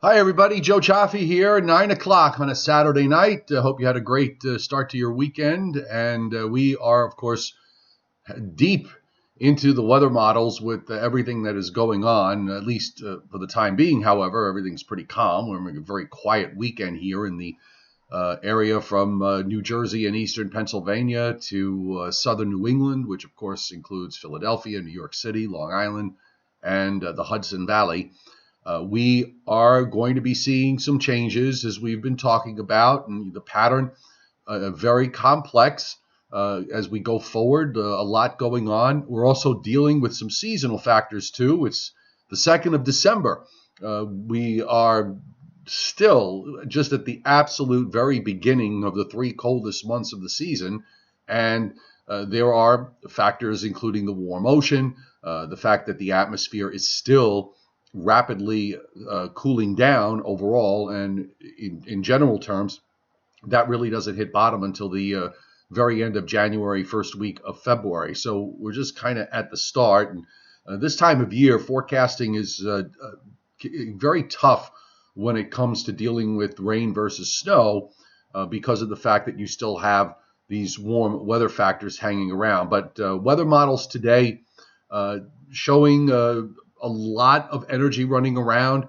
Hi, everybody. Joe Cioffi here, 9 o'clock on a Saturday night. I hope you had a great start to your weekend. And we are, of course, deep into the weather models with everything that is going on, at least for the time being. However, everything's pretty calm. We're having a very quiet weekend here in the area from New Jersey and eastern Pennsylvania to southern New England, which, of course, includes Philadelphia, New York City, Long Island, and the Hudson Valley. We are going to be seeing some changes as we've been talking about, and the pattern very complex as we go forward. A lot going on. We're also dealing with some seasonal factors too. It's the 2nd of December. We are still just at the absolute very beginning of the 3 coldest months of the season, and there are factors including the warm ocean, the fact that the atmosphere is still rapidly cooling down overall, and in general terms, that really doesn't hit bottom until the very end of January, first week of February. So we're just kind of at the start. And this time of year, forecasting is very tough when it comes to dealing with rain versus snow because of the fact that you still have these warm weather factors hanging around. But weather models today showing a lot of energy running around.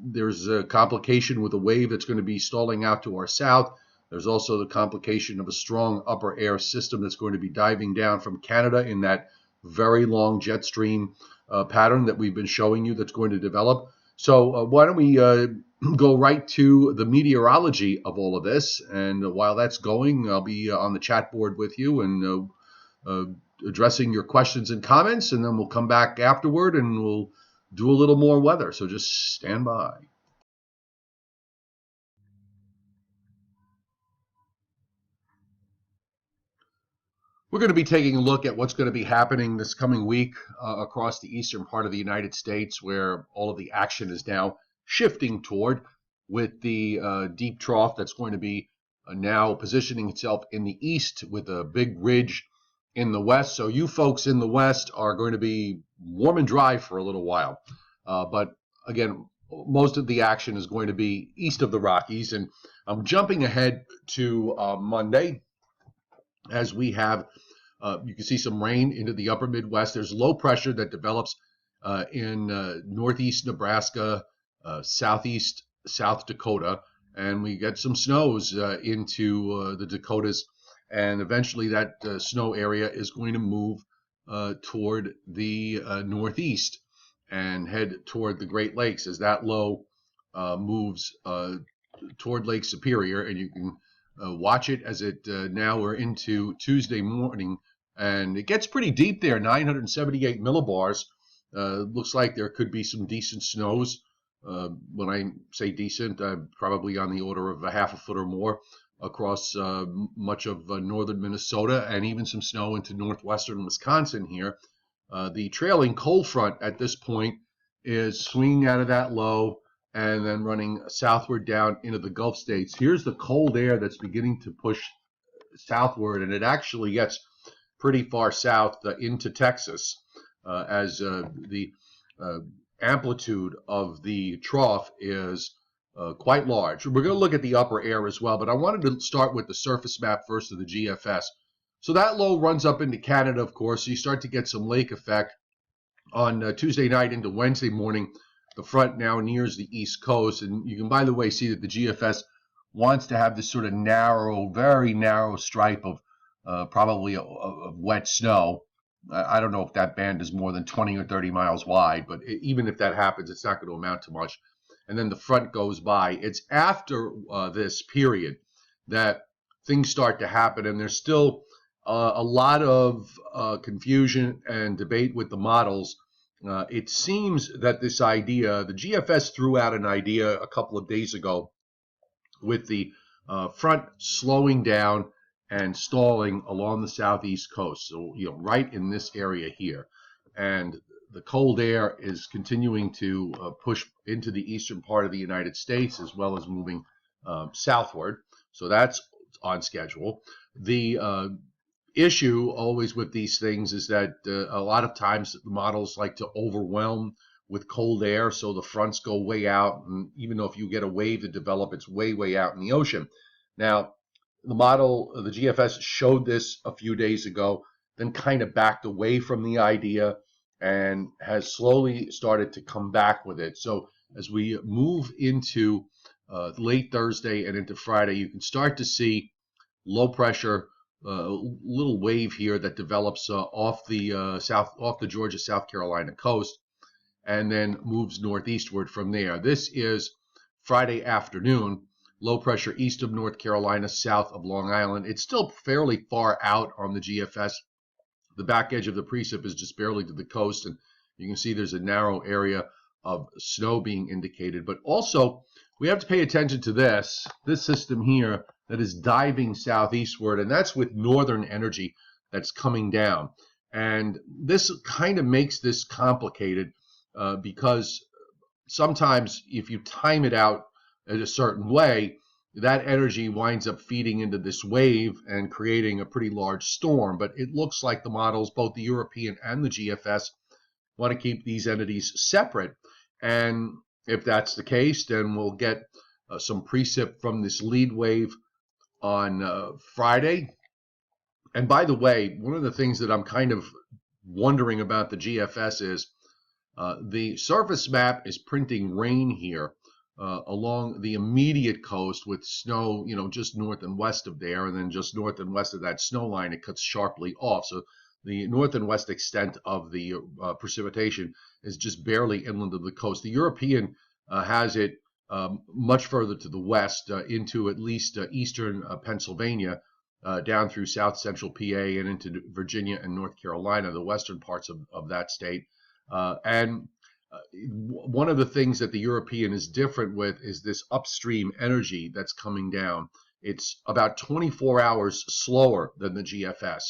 There's a complication with a wave that's going to be stalling out to our south. There's also the complication of a strong upper air system that's going to be diving down from Canada in that very long jet stream pattern that we've been showing you that's going to develop. So why don't we go right to the meteorology of all of this? And while that's going, I'll be on the chat board with you and addressing your questions and comments, and then we'll come back afterward and we'll do a little more weather. So just stand by. We're going to be taking a look at what's going to be happening this coming week across the eastern part of the United States, where all of the action is now shifting toward, with the deep trough that's going to be now positioning itself in the east with a big ridge in the west. So you folks in the west are going to be warm and dry for a little while. But again, most of the action is going to be east of the Rockies. And I'm jumping ahead to Monday, as we have you can see some rain into the upper Midwest. There's low pressure that develops in northeast Nebraska, southeast South Dakota, and we get some snows into the Dakotas. And eventually that snow area is going to move toward the northeast and head toward the Great Lakes as that low moves toward Lake Superior. And you can watch it as it now we're into Tuesday morning, and it gets pretty deep there, 978 millibars. Looks like there could be some decent snows. When I say decent, probably on the order of a half a foot or more across much of northern Minnesota, and even some snow into northwestern Wisconsin here. The trailing cold front at this point is swinging out of that low and then running southward down into the Gulf states. Here's the cold air that's beginning to push southward, and it actually gets pretty far south into Texas as the amplitude of the trough is quite large. We're going to look at the upper air as well, but I wanted to start with the surface map first of the GFS. So that low runs up into Canada, of course, so you start to get some lake effect on Tuesday night into Wednesday morning. The front now nears the East Coast, and you can, by the way, see that the GFS wants to have this sort of narrow, very narrow stripe of probably of wet snow. I don't know if that band is more than 20 or 30 miles wide, but even if that happens, it's not going to amount to much. And then the front goes by. It's after this period that things start to happen, and there's still a lot of confusion and debate with the models. It seems that this idea, the GFS threw out an idea a couple of days ago with the front slowing down and stalling along the southeast coast, so right in this area here, and the cold air is continuing to push into the eastern part of the United States as well as moving southward. So that's on schedule. The issue always with these things is that a lot of times the models like to overwhelm with cold air, so the fronts go way out, and even though if you get a wave to develop, it's way out in the ocean. Now, the model, the GFS showed this a few days ago, then kind of backed away from the idea and has slowly started to come back with it. So as we move into late Thursday and into Friday, you can start to see low pressure, little wave here that develops off the Georgia, South Carolina coast, and then moves northeastward from there. This is Friday afternoon. Low pressure east of North Carolina, south of Long Island. It's still fairly far out on the GFS. The back edge of the precip is just barely to the coast, and you can see there's a narrow area of snow being indicated. But also, we have to pay attention to this system here that is diving southeastward, and that's with northern energy that's coming down. And this kind of makes this complicated because sometimes if you time it out in a certain way, that energy winds up feeding into this wave and creating a pretty large storm. But it looks like the models, both the European and the GFS, want to keep these entities separate. And if that's the case, then we'll get some precip from this lead wave on Friday. And by the way, one of the things that I'm kind of wondering about the GFS is the surface map is printing rain here along the immediate coast with snow, just north and west of there, and then just north and west of that snow line, it cuts sharply off. So the north and west extent of the precipitation is just barely inland of the coast. The European has it much further to the west into at least eastern Pennsylvania, down through south central PA and into Virginia and North Carolina, the western parts of that state. And one of the things that the European is different with is this upstream energy that's coming down. It's about 24 hours slower than the GFS.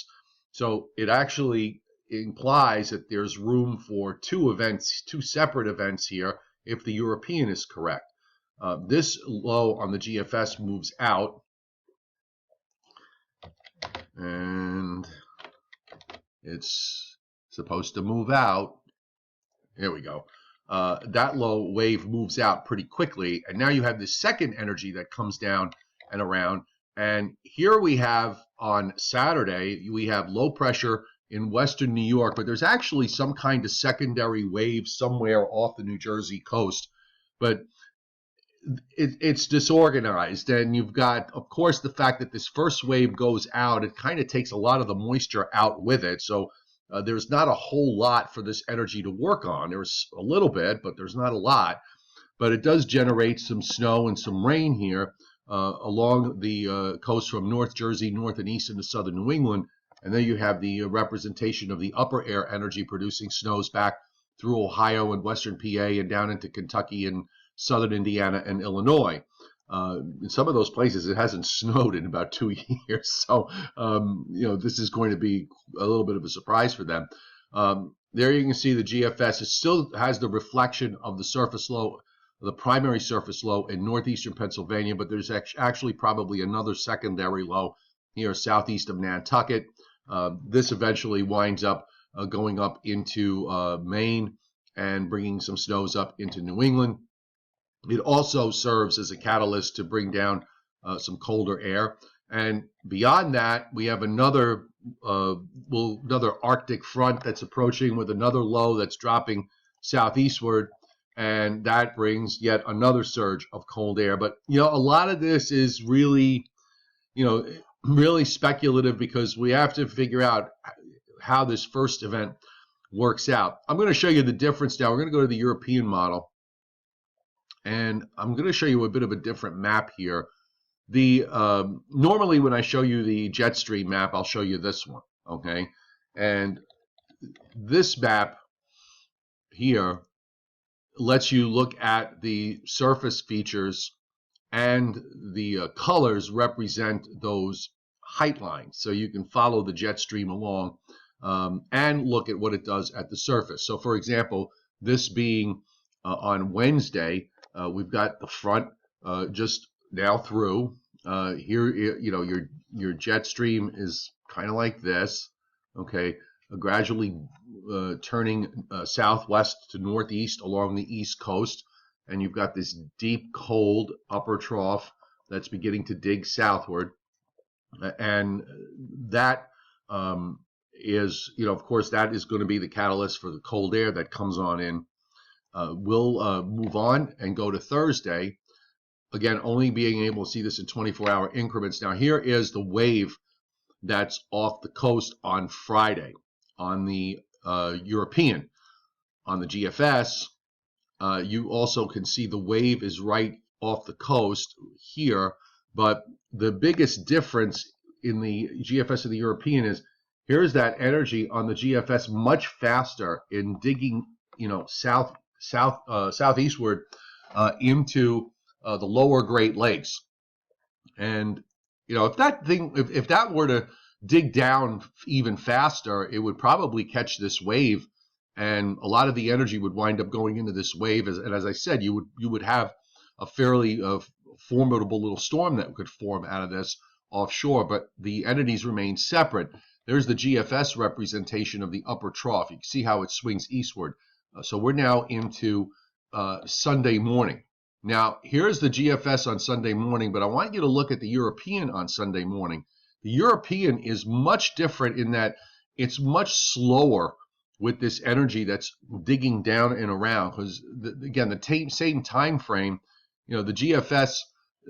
So it actually implies that there's room for two separate events here if the European is correct. This low on the GFS moves out, and it's supposed to move out. Here we go. That low wave moves out pretty quickly, and now you have this second energy that comes down and around. And here we have on Saturday, we have low pressure in western New York, but there's actually some kind of secondary wave somewhere off the New Jersey coast. But it's disorganized, and you've got, of course, the fact that this first wave goes out. It kind of takes a lot of the moisture out with it, so there's not a whole lot for this energy to work on. There's a little bit, but there's not a lot. But it does generate some snow and some rain here along the coast from North Jersey, north and east into southern New England. And then you have the representation of the upper air energy producing snows back through Ohio and western PA and down into Kentucky and southern Indiana and Illinois. In some of those places, it hasn't snowed in about 2 years. So, this is going to be a little bit of a surprise for them. There you can see the GFS. It still has the reflection of the surface low, the primary surface low in northeastern Pennsylvania, but there's actually probably another secondary low here southeast of Nantucket. This eventually winds up going up into Maine and bringing some snows up into New England. It also serves as a catalyst to bring down some colder air. And beyond that, we have another Arctic front that's approaching with another low that's dropping southeastward. And that brings yet another surge of cold air. But, a lot of this is really, really speculative because we have to figure out how this first event works out. I'm going to show you the difference now. We're going to go to the European model. And I'm going to show you a bit of a different map here. Normally when I show you the jet stream map, I'll show you this one, okay? And this map here lets you look at the surface features, and the colors represent those height lines. So you can follow the jet stream along and look at what it does at the surface. So for example, this being on Wednesday, we've got the front just now through. Here, your jet stream is kind of like this, okay? gradually turning southwest to northeast along the east coast. And you've got this deep, cold upper trough that's beginning to dig southward. And that is, of course, that is going to be the catalyst for the cold air that comes on in. We'll move on and go to Thursday. Again, only being able to see this in 24-hour increments. Now, here is the wave that's off the coast on Friday on the European. On the GFS, you also can see the wave is right off the coast here, but the biggest difference in the GFS of the European is here's that energy on the GFS much faster in digging, southeastward into the lower Great Lakes. And if that were to dig down even faster, it would probably catch this wave, and a lot of the energy would wind up going into this wave. And as I said, you would have a fairly formidable little storm that could form out of this offshore. But the entities remain separate. There's the GFS representation of the upper trough. You can see how it swings eastward. So we're now into Sunday morning. Now, here's the GFS on Sunday morning, but I want you to look at the European on Sunday morning. The European is much different in that it's much slower with this energy that's digging down and around, because, again, the same time frame, the GFS,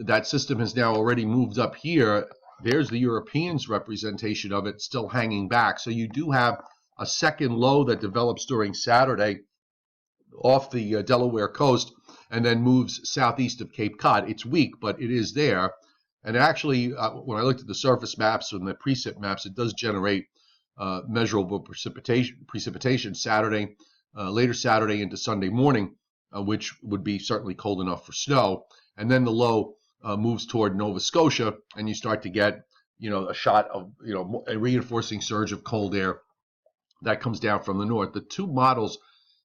that system has now already moved up here. There's the European's representation of it still hanging back. So you do have a second low that develops during Saturday off the Delaware coast and then moves southeast of Cape Cod. It's weak, but it is there. And actually, when I looked at the surface maps and the precip maps, it does generate measurable precipitation Saturday, later Saturday into Sunday morning, which would be certainly cold enough for snow. And then the low moves toward Nova Scotia, and you start to get, a shot of, a reinforcing surge of cold air that comes down from the north. The two models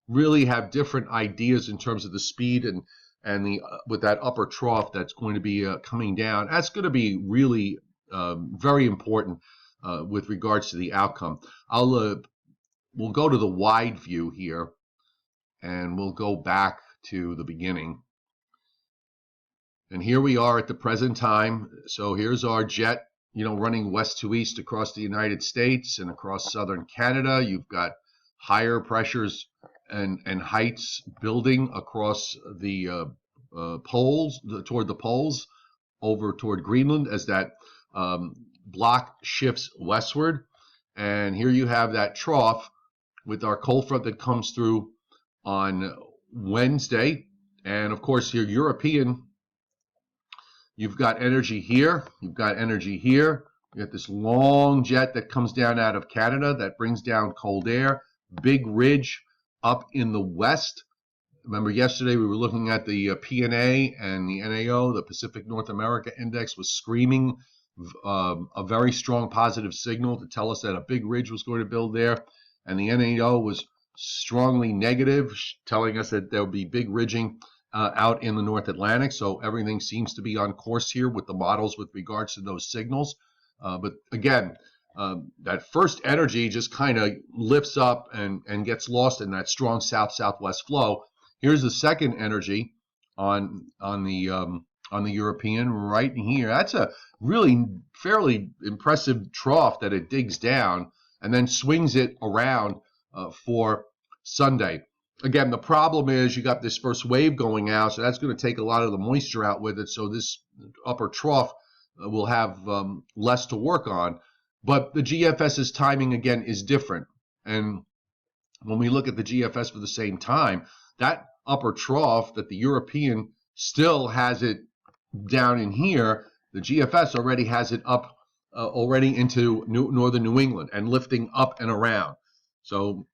really have different ideas in terms of the speed and the with that upper trough that's going to be coming down. That's going to be really very important with regards to the outcome. We'll go to the wide view here, and we'll go back to the beginning. And here we are at the present time. So here's our jet, running west to east across the United States and across southern Canada. You've got higher pressures and heights building across the poles, toward the poles, over toward Greenland as that block shifts westward. And here you have that trough with our cold front that comes through on Wednesday. And of course, your European, you've got energy here, you've got energy here. You got this long jet that comes down out of Canada that brings down cold air, big ridge up in the west. Remember yesterday we were looking at the PNA and the NAO, the Pacific North America Index was screaming a very strong positive signal to tell us that a big ridge was going to build there. And the NAO was strongly negative, telling us that there would be big ridging out in the North Atlantic. So everything seems to be on course here with the models with regards to those signals. But again, that first energy just kind of lifts up and gets lost in that strong south-southwest flow. Here's the second energy on the European right here. That's a really fairly impressive trough that it digs down and then swings it around for Sunday. Again, the problem is you got this first wave going out, so that's going to take a lot of the moisture out with it. So this upper trough will have less to work on. But the GFS's timing, again, is different. And when we look at the GFS for the same time, that upper trough that the European still has it down in here, the GFS already has it up already into northern New England and lifting up and around. So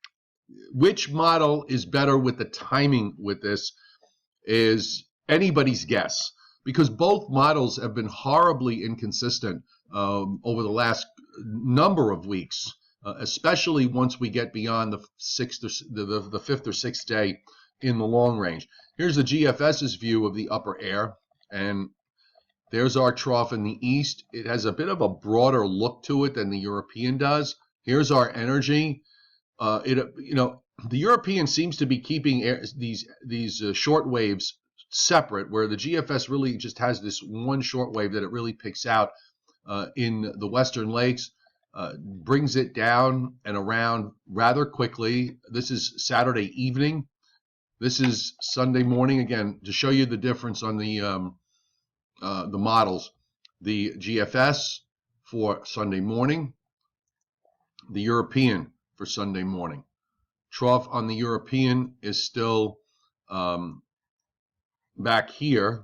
which model is better with the timing with this is anybody's guess, because both models have been horribly inconsistent over the last number of weeks, especially once we get beyond the fifth or sixth day in the long range. Here's the GFS's view of the upper air, and there's our trough in the east. It has a bit of a broader look to it than the European does. Here's our energy. the European seems to be keeping these short waves separate, where the GFS really just has this one short wave that it really picks out in the Western Lakes, brings it down and around rather quickly. This is Saturday evening. This is Sunday morning. Again, to show you the difference on the models, the GFS for Sunday morning, the European for Sunday morning. Trough on the European is still back here,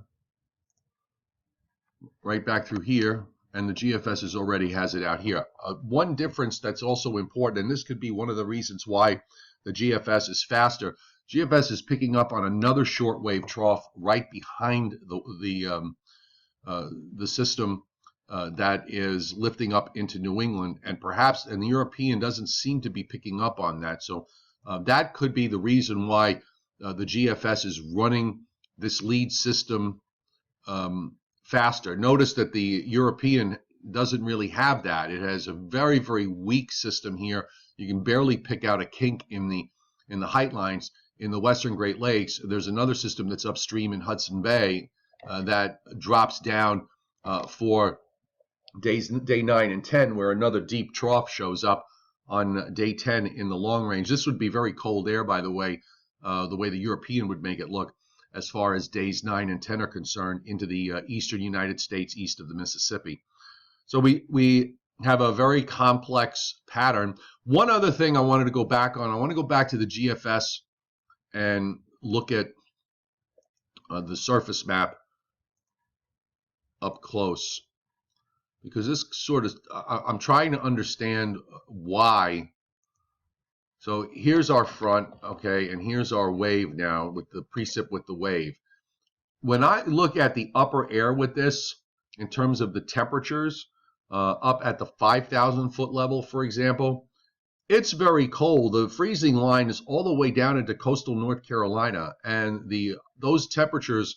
right back through here, and the GFS already has it out here. One difference that's also important, and this could be one of the reasons why the GFS is faster. GFS is picking up on another shortwave trough right behind the system that is lifting up into New England, and the European doesn't seem to be picking up on that. So that could be the reason why the GFS is running this lead system faster. Notice that the European doesn't really have that. It has a very, very weak system here. You can barely pick out a kink in the height lines. In the Western Great Lakes, there's another system that's upstream in Hudson Bay that drops down for day 9 and 10, where another deep trough shows up on day 10 in the long range. This would be very cold air, by the way the European would make it look, as far as days 9 and 10 are concerned, into the eastern United States, east of the Mississippi. So we have a very complex pattern. One other thing I wanted to go back on, I want to go back to the GFS and look at the surface map up close, because this sort of, I'm trying to understand why. So here's our front, okay, and here's our wave now with the precip with the wave. When I look at the upper air with this, in terms of the temperatures, up at the 5,000 foot level, for example, it's very cold. The freezing line is all the way down into coastal North Carolina, and those temperatures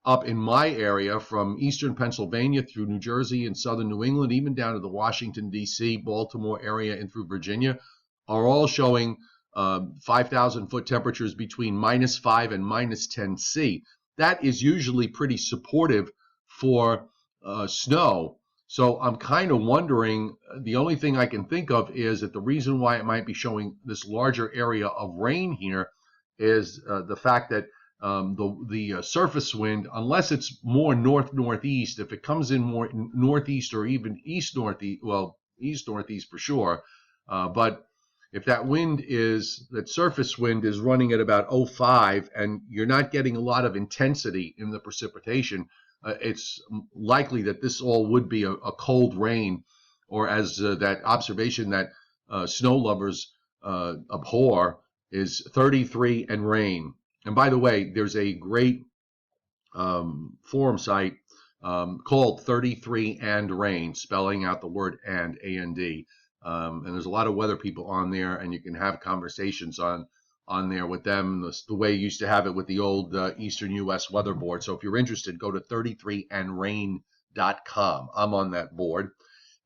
up in my area from eastern Pennsylvania through New Jersey and southern New England, even down to the Washington, D.C., Baltimore area and through Virginia, are all showing 5,000 foot temperatures between -5 and -10 C. That is usually pretty supportive for snow. So I'm kind of wondering, the only thing I can think of is that the reason why it might be showing this larger area of rain here is the fact that the surface wind, unless it's more north-northeast, if it comes in more northeast or even east-northeast, well, east-northeast for sure, but if that surface wind is running at about 0.5 and you're not getting a lot of intensity in the precipitation, it's likely that this all would be a cold rain, or as that observation that snow lovers abhor is 33 and rain. And by the way, there's a great forum site called 33 and Rain, spelling out the word and, A-N-D. And there's a lot of weather people on there, and you can have conversations on there with them, the way you used to have it with the old Eastern U.S. Weather Board. So if you're interested, go to 33andrain.com. I'm on that board.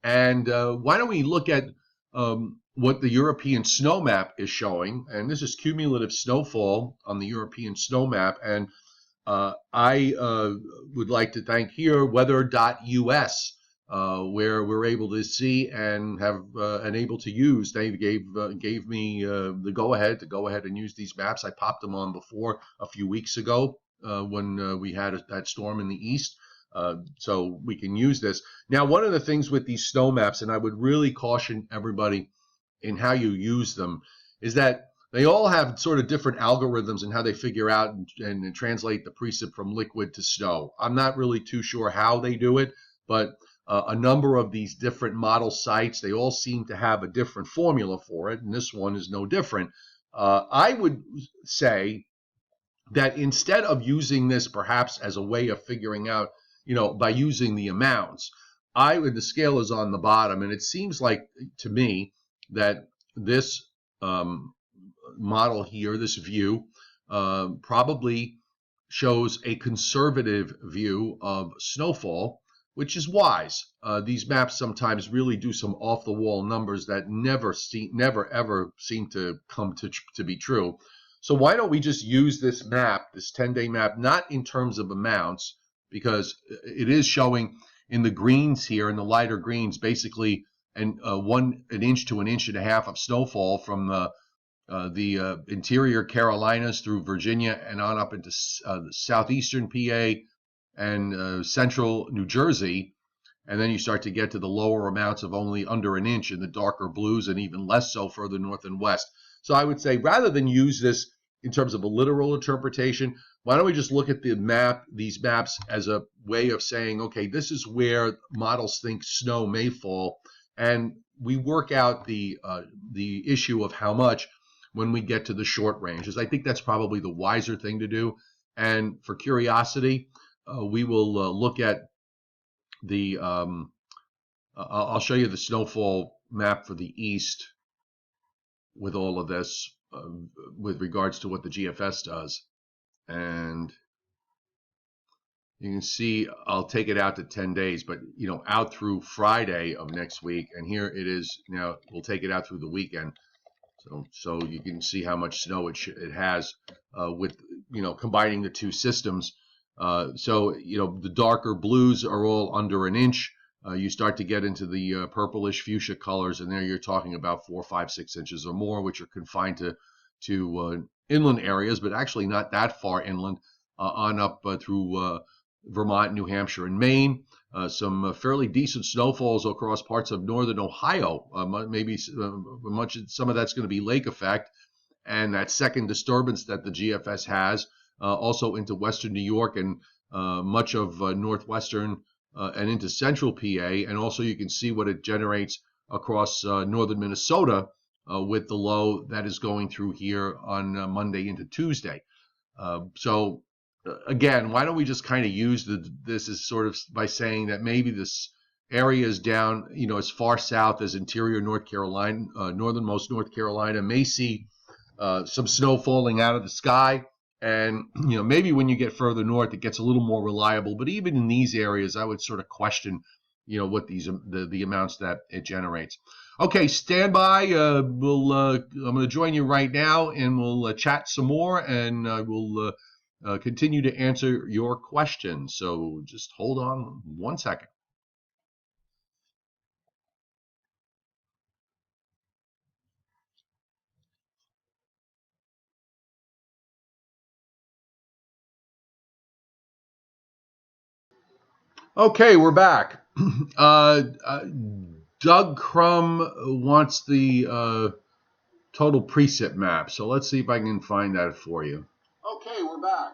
And why don't we look at what the European snow map is showing. And this is cumulative snowfall on the European snow map. And I would like to thank here weather.us, where we're able to see and have and able to use. They gave me the go-ahead to go ahead and use these maps. I popped them on before a few weeks ago when we had that storm in the east. So we can use this. Now, one of the things with these snow maps, and I would really caution everybody in how you use them, is that they all have sort of different algorithms in how they figure out and translate the precip from liquid to snow. I'm not really too sure how they do it, but a number of these different model sites, they all seem to have a different formula for it, and this one is no different. I would say that instead of using this perhaps as a way of figuring out, by using the amounts, the scale is on the bottom, and it seems like to me that this model here, this view, probably shows a conservative view of snowfall. which is wise. These maps sometimes really do some off-the-wall numbers that never ever seem to come to be true. So why don't we just use this map, this 10-day map, not in terms of amounts, because it is showing in the greens here, in the lighter greens, basically an inch to an inch and a half of snowfall from the interior Carolinas through Virginia and on up into southeastern PA and central New Jersey. And then you start to get to the lower amounts of only under an inch in the darker blues, and even less so further north and west. So I would say, rather than use this in terms of a literal interpretation, why don't we just look at these maps as a way of saying, okay, this is where models think snow may fall, and we work out the issue of how much when we get to the short ranges. I think that's probably the wiser thing to do. And for curiosity, we will look at the I'll show you the snowfall map for the east with all of this with regards to what the GFS does. And you can see I'll take it out to 10 days, but out through Friday of next week, and here it is now. We'll take it out through the weekend, so you can see how much snow it has with combining the two systems. So the darker blues are all under an inch. You start to get into the purplish fuchsia colors, and there you're talking about 4, 5, 6 inches or more, which are confined to inland areas, but actually not that far inland, on up through Vermont, New Hampshire, and Maine. Some fairly decent snowfalls across parts of northern Ohio. Maybe some of that's going to be lake effect, and that second disturbance that the GFS has also into western New York and much of northwestern and into central PA. And also you can see what it generates across northern Minnesota with the low that is going through here on Monday into Tuesday. So again, why don't we just kind of use this as sort of by saying that maybe this area is down, as far south as interior North Carolina, northernmost North Carolina, may see some snow falling out of the sky. And, maybe when you get further north, it gets a little more reliable. But even in these areas, I would sort of question, what the amounts that it generates. Okay, stand by. I'm going to join you right now, and we'll chat some more, and we'll continue to answer your questions. So just hold on 1 second. Okay, we're back. Doug Crum wants the total precip map. So let's see if I can find that for you. Okay, we're back.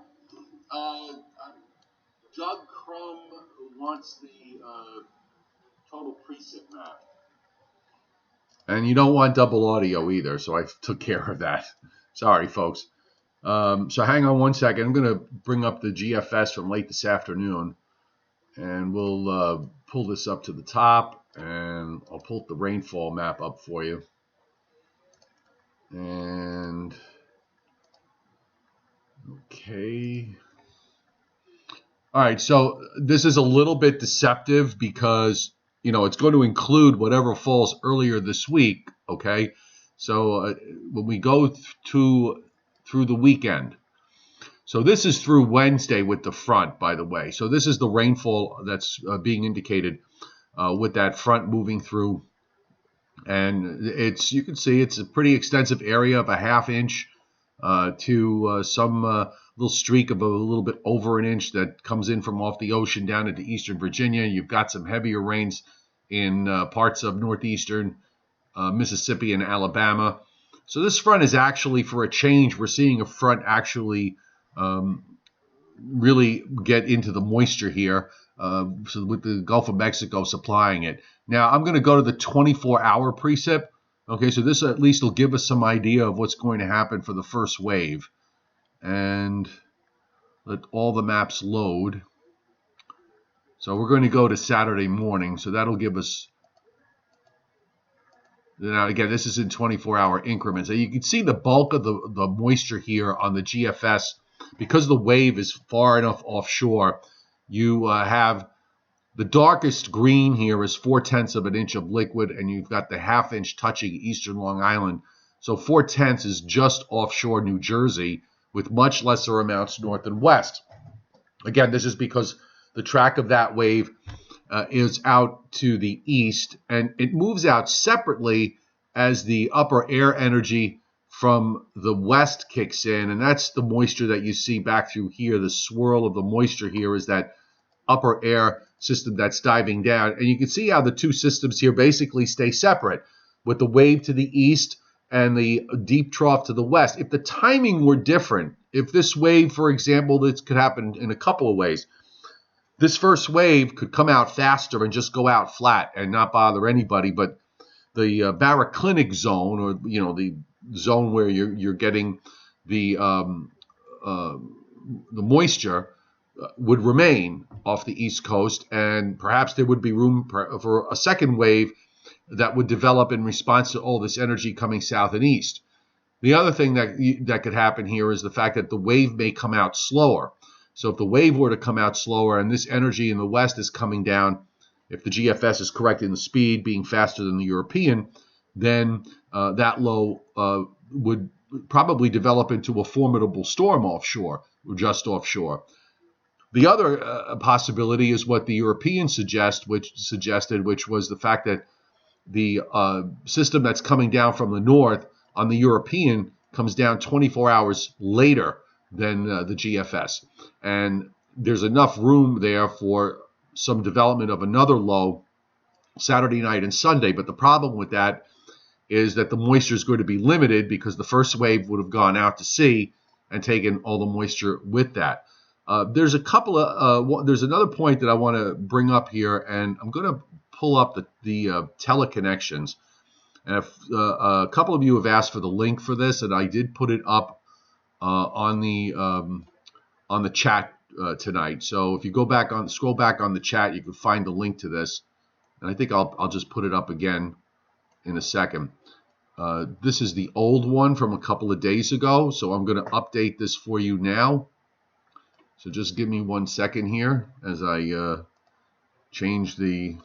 Doug Crum wants the total precip map. And you don't want double audio either, so I took care of that. Sorry, folks. So hang on 1 second. I'm going to bring up the GFS from late this afternoon, and we'll pull this up to the top, and I'll pull the rainfall map up for you. And okay. All right, so this is a little bit deceptive because, it's going to include whatever falls earlier this week, okay? So when we go through the weekend, so this is through Wednesday with the front, by the way. So this is the rainfall that's being indicated with that front moving through. And you can see it's a pretty extensive area of a ½ inch to some little streak of a little bit over an inch that comes in from off the ocean down into eastern Virginia. You've got some heavier rains in parts of northeastern Mississippi and Alabama. So this front is actually, for a change, we're seeing a front actually really get into the moisture here, so with the Gulf of Mexico supplying it. Now, I'm going to go to the 24-hour precip. Okay, so this at least will give us some idea of what's going to happen for the first wave. And let all the maps load. So we're going to go to Saturday morning, so that'll give us... Now, again, this is in 24-hour increments. So you can see the bulk of the moisture here on the GFS. Because the wave is far enough offshore, you have The darkest green here is 4/10 of an inch of liquid, and you've got the ½ inch touching eastern Long Island. So 4/10 is just offshore New Jersey, with much lesser amounts north and west. Again, this is because the track of that wave is out to the east, and it moves out separately as the upper air energy from the west kicks in, and that's the moisture that you see back through here. The swirl of the moisture here is that upper air system that's diving down, and you can see how the two systems here basically stay separate, with the wave to the east and the deep trough to the west. If the timing were different, if this wave, for example, this could happen in a couple of ways. This first wave could come out faster and just go out flat and not bother anybody, but the baroclinic zone, or the zone where you're getting the moisture, would remain off the East Coast, and perhaps there would be room for a second wave that would develop in response to all this energy coming south and east. The other thing that could happen here is the fact that the wave may come out slower. So if the wave were to come out slower and this energy in the west is coming down, if the GFS is correct in the speed being faster than the European, then that low would probably develop into a formidable storm offshore, or just offshore. The other possibility is what the Europeans suggested, which was the fact that the system that's coming down from the north on the European comes down 24 hours later than the GFS. And there's enough room there for some development of another low Saturday night and Sunday. But the problem with that is that the moisture is going to be limited, because the first wave would have gone out to sea and taken all the moisture with that. There's another point that I want to bring up here, and I'm going to pull up the teleconnections. And if, a couple of you have asked for the link for this, and I did put it up on the chat tonight. So if you scroll back on the chat, you can find the link to this. And I think I'll just put it up again in a second. This is the old one from a couple of days ago, so I'm going to update this for you now. So just give me 1 second here as I change the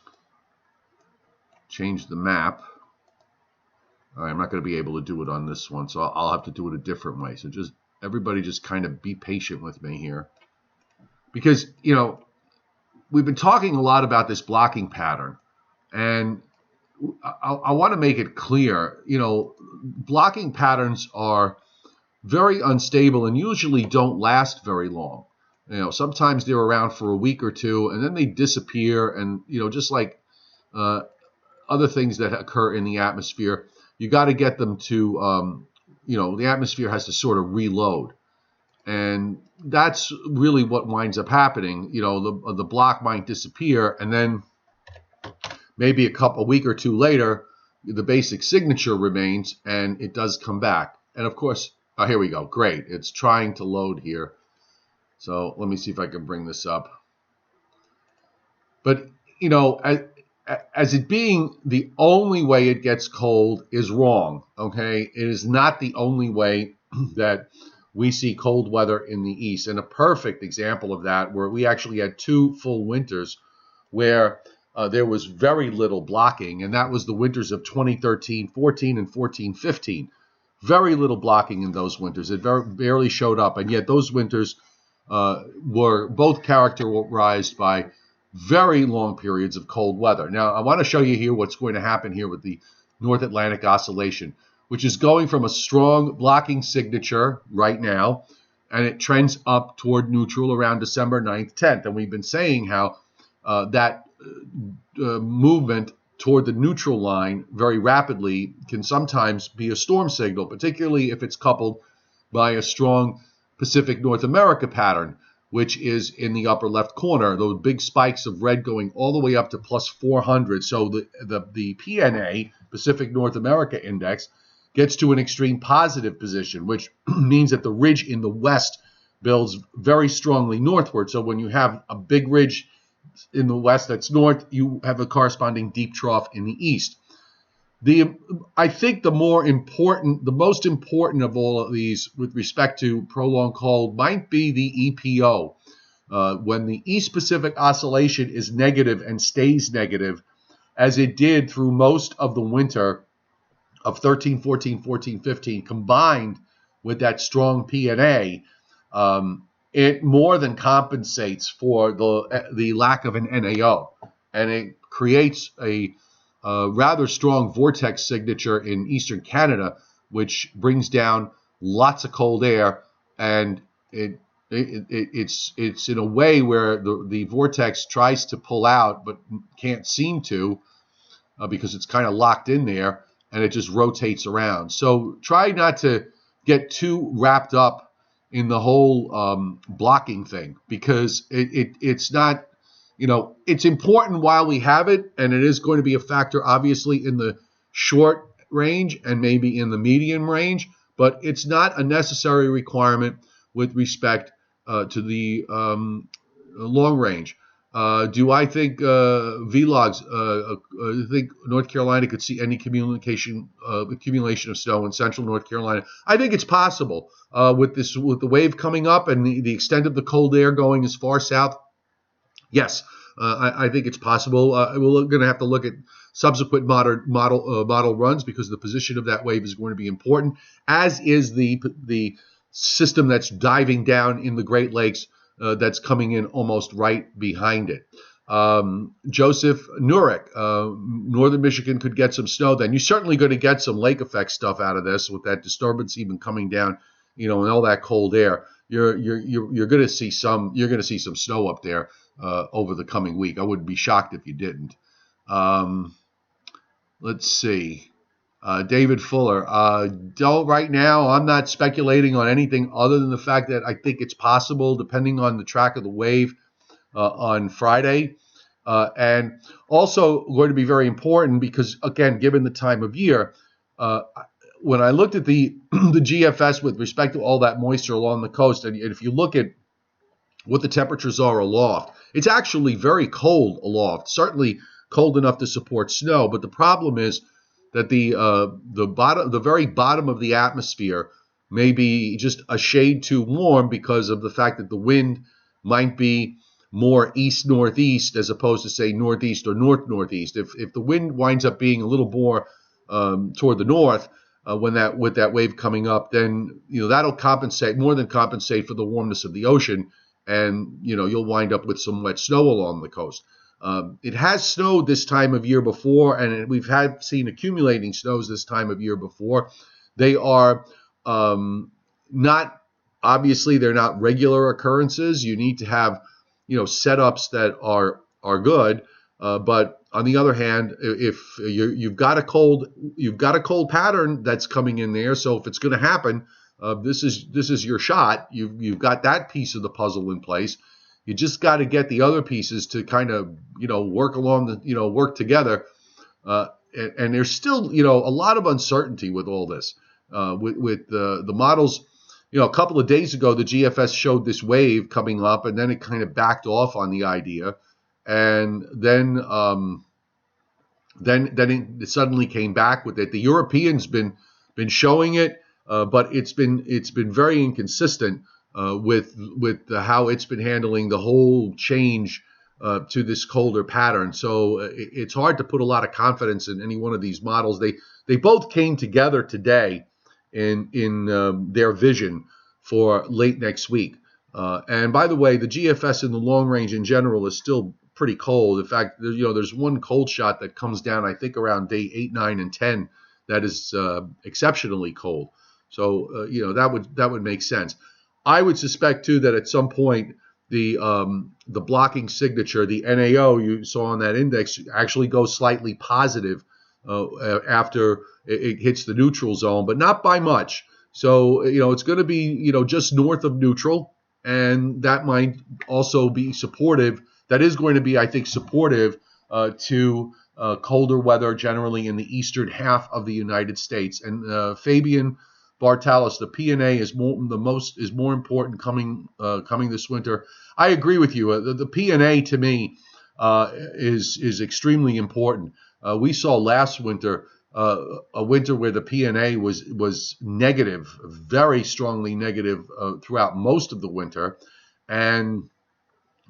map. All right, I'm not going to be able to do it on this one, so I'll have to do it a different way. So everybody just kind of be patient with me here. Because, we've been talking a lot about this blocking pattern, and I want to make it clear, blocking patterns are very unstable and usually don't last very long. Sometimes they're around for a week or two, and then they disappear, and, just like other things that occur in the atmosphere, you got to get them to, the atmosphere has to sort of reload. And that's really what winds up happening. The block might disappear, and then maybe a week or two later, the basic signature remains, and it does come back. And of course, here we go. Great. It's trying to load here. So let me see if I can bring this up. But, as it being the only way it gets cold is wrong, okay? It is not the only way that we see cold weather in the east. And a perfect example of that, where we actually had 2 full winters where there was very little blocking, and that was the winters of 2013-14 and 14-15. Very little blocking in those winters. It barely showed up, and yet those winters were both characterized by very long periods of cold weather. Now, I want to show you here what's going to happen here with the North Atlantic Oscillation, which is going from a strong blocking signature right now, and it trends up toward neutral around December 9th, 10th. And we've been saying how that movement toward the neutral line very rapidly can sometimes be a storm signal, particularly if it's coupled by a strong Pacific North America pattern, which is in the upper left corner, those big spikes of red going all the way up to plus 400. So the PNA, Pacific North America Index, gets to an extreme positive position, which means that the ridge in the west builds very strongly northward. So when you have a big ridge in the west that's north, you have a corresponding deep trough in the east. I think the most important of all of these with respect to prolonged cold might be the EPO, When the East Pacific Oscillation is negative and stays negative, as it did through most of the winter of 13, 14, 14, 15, combined with that strong PNA, it more than compensates for the lack of an NAO, and it creates a rather strong vortex signature in eastern Canada, which brings down lots of cold air, and it's in a way where the vortex tries to pull out but can't seem to, because it's kind of locked in there, and it just rotates around. So try not to get too wrapped up in the whole blocking thing, because it's not, it's important while we have it, and it is going to be a factor, obviously, in the short range and maybe in the medium range, but it's not a necessary requirement with respect to the long range. Do I think vlogs? I think North Carolina could see any accumulation of snow in central North Carolina. I think it's possible with the wave coming up and the extent of the cold air going as far south. Yes, I think it's possible. We're going to have to look at subsequent model runs, because the position of that wave is going to be important, as is the system that's diving down in the Great Lakes that's coming in almost right behind it. Joseph Nurek, northern Michigan could get some snow. Then you're certainly going to get some lake effect stuff out of this, with that disturbance even coming down, and all that cold air. You're going to see some. You're going to see some snow up there over the coming week. I wouldn't be shocked if you didn't. Let's see. David Fuller. Don't right now. I'm not speculating on anything other than the fact that I think it's possible, depending on the track of the wave on Friday, and also going to be very important because, again, given the time of year, when I looked at the the GFS with respect to all that moisture along the coast, and if you look at what the temperatures are aloft, it's actually very cold aloft. Certainly cold enough to support snow, but the problem is that the very bottom of the atmosphere may be just a shade too warm, because of the fact that the wind might be more east-northeast as opposed to, say, northeast or north-northeast. If the wind winds up being a little more toward the north with that wave coming up, then that'll more than compensate for the warmness of the ocean, and you'll wind up with some wet snow along the coast. It has snowed this time of year before, and we've seen accumulating snows this time of year before. They are not, obviously, they're not regular occurrences. You need to have, setups that are good. But on the other hand, if you've got a cold pattern that's coming in there, so if it's going to happen, this is your shot. You've got that piece of the puzzle in place. You just got to get the other pieces to kind of, work together. And there's still, a lot of uncertainty with all this. With the models, a couple of days ago, the GFS showed this wave coming up, and then it kind of backed off on the idea, and then it suddenly came back with it. The Europeans been showing it, but it's been very inconsistent with how it's been handling the whole change to this colder pattern. So it's hard to put a lot of confidence in any one of these models. They both came together today in their vision for late next week. And by the way, the GFS in the long range in general is still pretty cold. In fact, there's one cold shot that comes down, I think, around day 8, 9, and 10 that is exceptionally cold. So that would make sense. I would suspect too that at some point the blocking signature, the NAO you saw on that index, actually goes slightly positive after it hits the neutral zone, but not by much. So it's going to be just north of neutral, and that might also be supportive. That is going to be, I think, supportive to colder weather generally in the eastern half of the United States. And Fabian Bartalos, the PNA is more important coming this winter. I agree with you. The PNA to me is extremely important. We saw last winter a winter where the PNA was negative, very strongly negative throughout most of the winter, and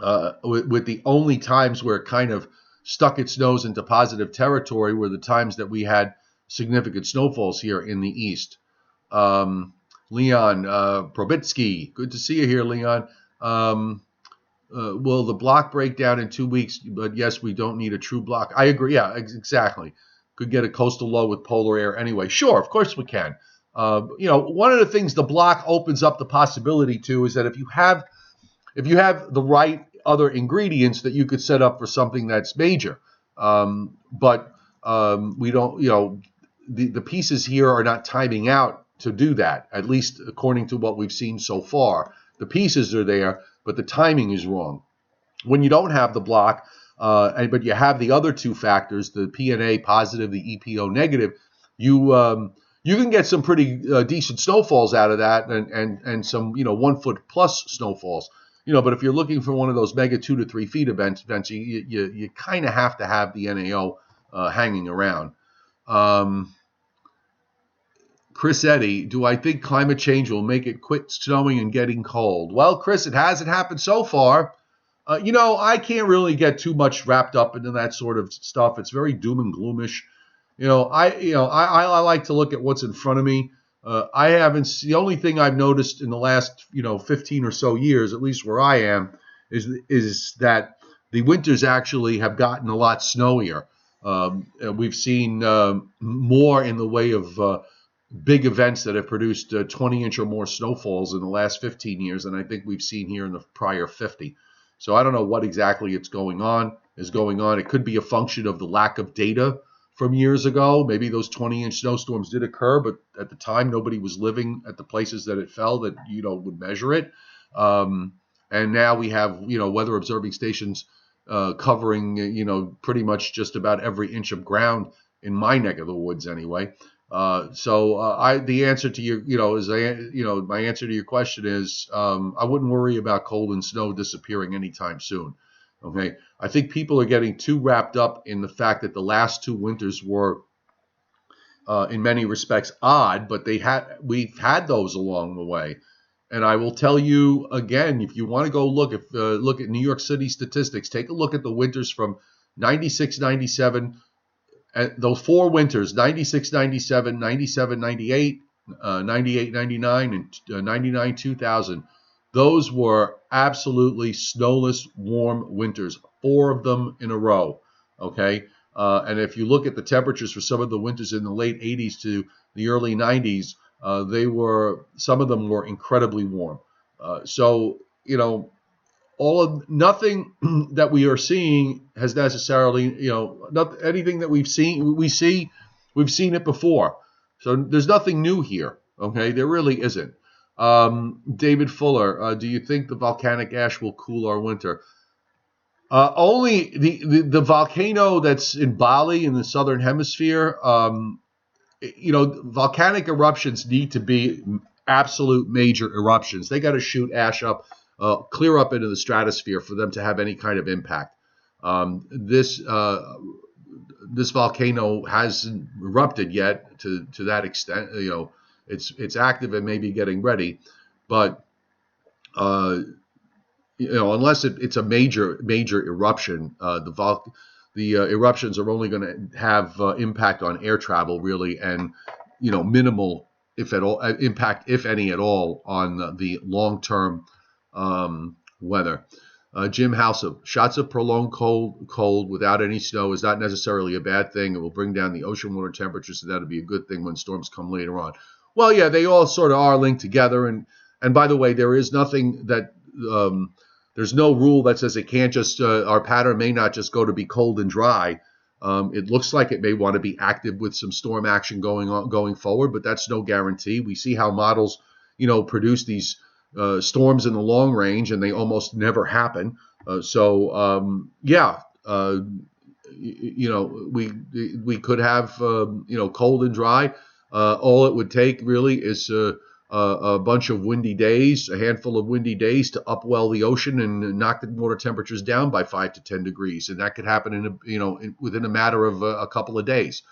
with the only times where it kind of stuck its nose into positive territory were the times that we had significant snowfalls here in the east. Leon Probitsky, good to see you here, Leon. Will the block break down in 2 weeks? But yes, we don't need a true block. I agree. Yeah, exactly. Could get a coastal low with polar air anyway. Sure, of course we can. One of the things the block opens up the possibility to is that if you have the right other ingredients, that you could set up for something that's major. But we don't, the pieces here are not timing out to do that, at least according to what we've seen so far. The pieces are there, but the timing is wrong. When you don't have the block, but you have the other two factors, the PNA positive, the EPO negative, you can get some pretty decent snowfalls out of that, and some 1 foot plus snowfalls. But if you're looking for one of those mega 2 to 3 feet events, you kind of have to have the NAO hanging around. Chris Eddy, do I think climate change will make it quit snowing and getting cold? Well, Chris, it hasn't happened so far. I can't really get too much wrapped up into that sort of stuff. It's very doom and gloomish. I like to look at what's in front of me. I haven't. The only thing I've noticed in the last 15 or so years, at least where I am, is that the winters actually have gotten a lot snowier. We've seen more in the way of big events that have produced 20-inch or more snowfalls in the last 15 years than I think we've seen here in the prior 50. So I don't know what exactly is going on. It could be a function of the lack of data from years ago. Maybe those 20-inch snowstorms did occur, but at the time nobody was living at the places that it fell that would measure it. And now we have weather observing stations covering pretty much just about every inch of ground in my neck of the woods anyway. The answer to your my answer to your question is I wouldn't worry about cold and snow disappearing anytime soon. Okay, I think people are getting too wrapped up in the fact that the last two winters were in many respects odd, but we've had those along the way. And I will tell you again, if you want to go look at New York City statistics, take a look at the winters from 96, 97. Those four winters, 96, 97, 97, 98, 98, 99, and 99, 2000, those were absolutely snowless, warm winters, 4 of them in a row, okay? And if you look at the temperatures for some of the winters in the late 80s to the early 90s, some of them were incredibly warm. Nothing that we are seeing has necessarily, not anything that we've seen it before. So there's nothing new here. Okay, there really isn't. David Fuller, do you think the volcanic ash will cool our winter? Only the volcano that's in Bali in the southern hemisphere. Volcanic eruptions need to be absolute major eruptions. They got to shoot ash up, clear up into the stratosphere for them to have any kind of impact. This volcano hasn't erupted yet to that extent. It's active and maybe getting ready, but unless it's a major eruption, the eruptions are only going to have impact on air travel really, and minimal, if at all, impact, if any at all, on the long-term weather. Jim Halsop, shots of prolonged cold without any snow is not necessarily a bad thing. It will bring down the ocean water temperature, so that'll be a good thing when storms come later on. Well, yeah, they all sort of are linked together. And by the way, there is nothing that there's no rule that says it can't just our pattern may not just go to be cold and dry. It looks like it may want to be active with some storm action going forward, but that's no guarantee. We see how models, produce these storms in the long range, and they almost never happen. We could have cold and dry. All it would take really is a bunch of windy days, a handful of windy days to upwell the ocean and knock the water temperatures down by 5 to 10 degrees, and that could happen within a matter of a couple of days.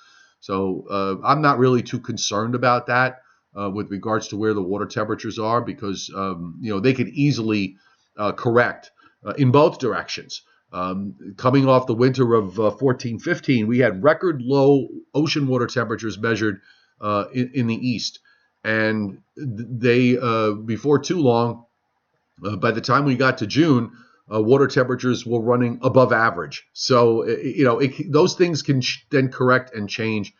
So I'm not really too concerned about that with regards to where the water temperatures are, because they could easily correct. in both directions. Coming off the winter of 14-15, we had record low ocean water temperatures measured in the east. And they, before too long, by the time we got to June, water temperatures were running above average. So, those things can then correct and change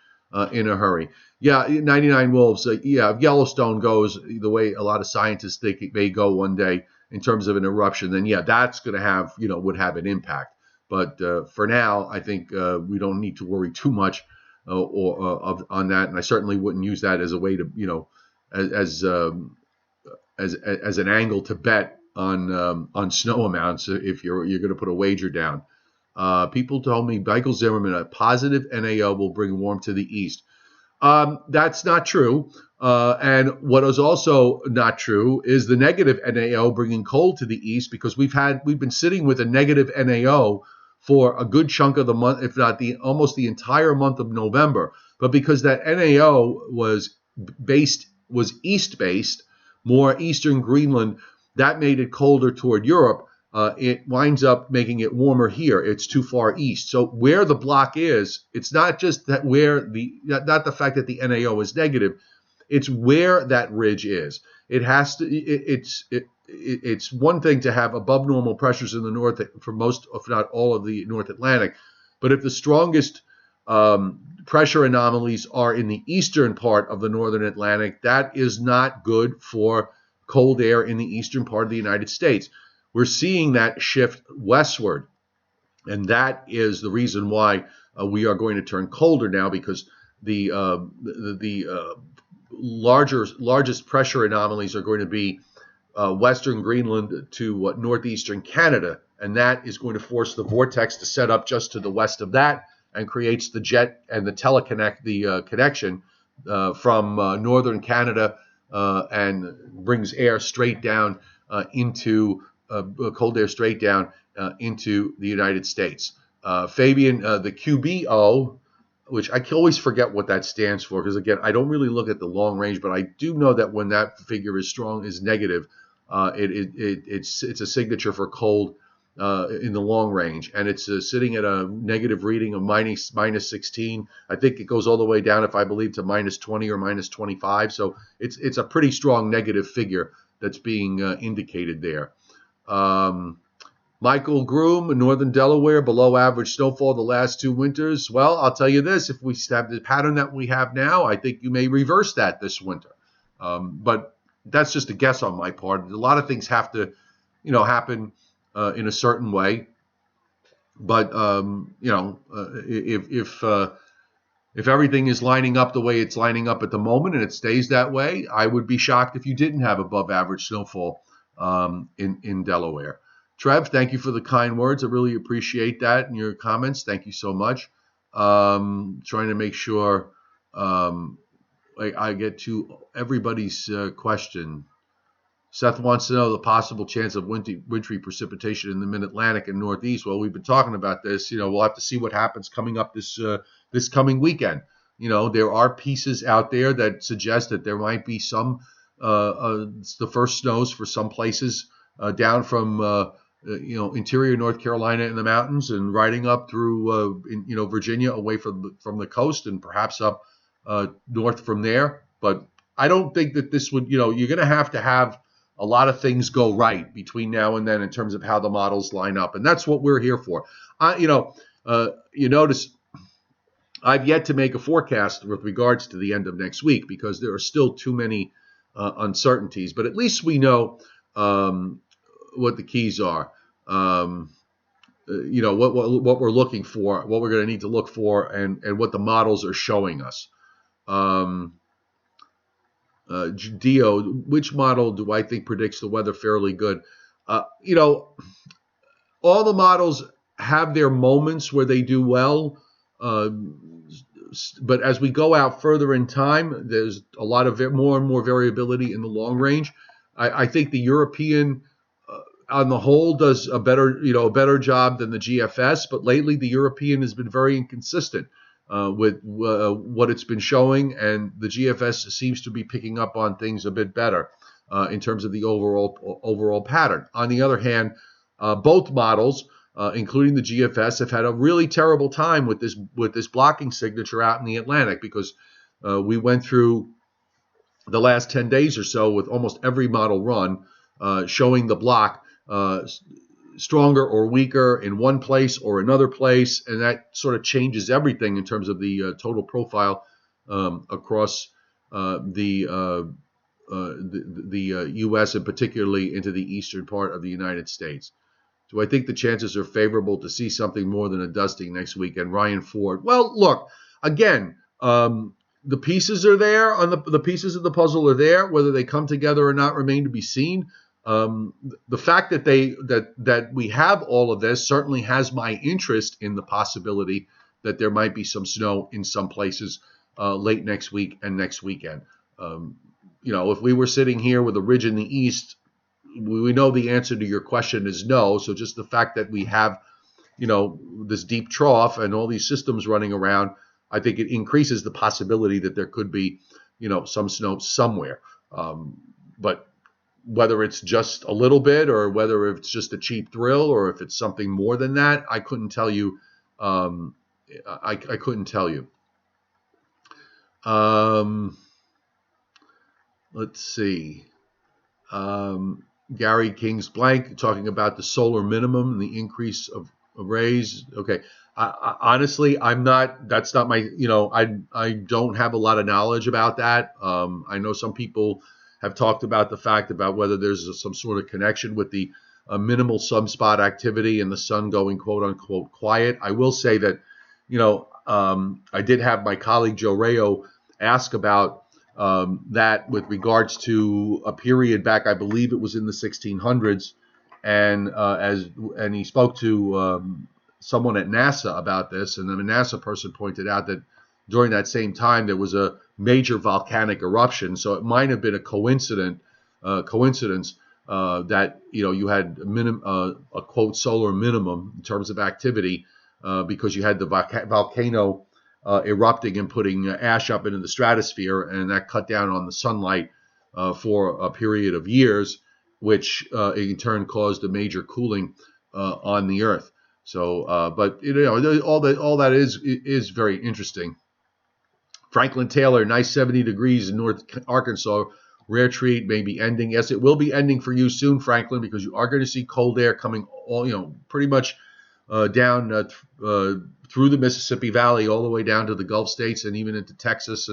in a hurry. Yeah, 99 Wolves, if Yellowstone goes the way a lot of scientists think it may go one day in terms of an eruption, then yeah, that's going to have, would have an impact. But for now, I think we don't need to worry too much on that. And I certainly wouldn't use that as a way to, as as an angle to bet on snow amounts if you're going to put a wager down. People told me Michael Zimmerman, a positive NAO will bring warmth to the east. That's not true. And what is also not true is the negative NAO bringing cold to the east, because we've been sitting with a negative NAO for a good chunk of the month, if not almost the entire month of November. But because that NAO was east based, more eastern Greenland, that made it colder toward Europe. It winds up making it warmer here. It's too far east. So where the block is, it's not just that not the fact that the NAO is negative, it's where that ridge is. It has to. It's one thing to have above normal pressures in the north for most, if not all, of the North Atlantic, but if the strongest pressure anomalies are in the eastern part of the northern Atlantic, that is not good for cold air in the eastern part of the United States. We're seeing that shift westward, and that is the reason why we are going to turn colder now, because the largest pressure anomalies are going to be western Greenland to northeastern Canada, and that is going to force the vortex to set up just to the west of that, and creates the jet and the connection from northern Canada and brings air straight down into cold air straight down into the United States. Fabian, the QBO, which I can always forget what that stands for, because again, I don't really look at the long range, but I do know that when that figure is negative, it's a signature for cold in the long range, and it's sitting at a negative reading of minus 16. I think it goes all the way down, if I believe, to minus 20 or minus 25. So it's a pretty strong negative figure that's being indicated there. Michael Groom, Northern Delaware, below average snowfall the last 2 winters. Well, I'll tell you this, if we have the pattern that we have now, I think you may reverse that this winter. But that's just a guess on my part. A lot of things have to, happen in a certain way. But, if everything is lining up the way it's lining up at the moment and it stays that way, I would be shocked if you didn't have above average snowfall in Delaware. Trev, thank you for the kind words. I really appreciate that and your comments. Thank you so much. Trying to make sure I get to everybody's question. Seth wants to know the possible chance of wintry precipitation in the mid-Atlantic and Northeast. Well, we've been talking about this. We'll have to see what happens coming up this coming weekend. There are pieces out there that suggest that there might be some the first snows for some places down from interior North Carolina in the mountains and riding up through Virginia away from the coast, and perhaps up north from there. But I don't think that this would, you're going to have a lot of things go right between now and then in terms of how the models line up, and that's what we're here for. You notice I've yet to make a forecast with regards to the end of next week because there are still too many uncertainties, but at least we know what the keys are. What we're looking for, what we're going to need to look for, and what the models are showing us. Dio, which model do I think predicts the weather fairly good? All the models have their moments where they do well, but as we go out further in time, there's a lot of more and more variability in the long range. I think the European, on the whole, does a better job than the GFS, but lately the European has been very inconsistent with what it's been showing, and the GFS seems to be picking up on things a bit better in terms of the overall pattern. On the other hand, Both models, including the GFS, have had a really terrible time with this blocking signature out in the Atlantic, because we went through the last 10 days or so with almost every model run showing the block stronger or weaker in one place or another place, and that sort of changes everything in terms of the total profile across the U.S. and particularly into the eastern part of the United States. Do I think the chances are favorable to see something more than a dusting next weekend? Ryan Ford. Well, look, again, the pieces are there. The pieces of the puzzle are there. Whether they come together or not remain to be seen. The fact that we have all of this certainly has my interest in the possibility that there might be some snow in some places late next week and next weekend. If we were sitting here with a ridge in the east, we know the answer to your question is no. So just the fact that we have, this deep trough and all these systems running around, I think it increases the possibility that there could be, some snow somewhere. But whether it's just a little bit or whether it's just a cheap thrill or if it's something more than that, I couldn't tell you. I couldn't tell you. Let's see. Gary King's blank talking about the solar minimum and the increase of rays. Okay. Honestly, that's not my, I don't have a lot of knowledge about that. I know some people have talked about the fact about whether there's some sort of connection with the minimal sunspot activity and the sun going quote unquote quiet. I will say that, I did have my colleague Joe Rayo ask about that with regards to a period back, I believe it was in the 1600s, and he spoke to someone at NASA about this, and then a NASA person pointed out that during that same time there was a major volcanic eruption, so it might have been a coincidence that you had a quote solar minimum in terms of activity because you had the volcano erupting and putting ash up into the stratosphere, and that cut down on the sunlight for a period of years, which in turn caused a major cooling on the Earth. So, but all that is very interesting. Franklin Taylor, nice 70 degrees in North Arkansas. Rare treat, may be ending. Yes, it will be ending for you soon, Franklin, because you are going to see cold air coming pretty much down through the Mississippi Valley all the way down to the Gulf states and even into Texas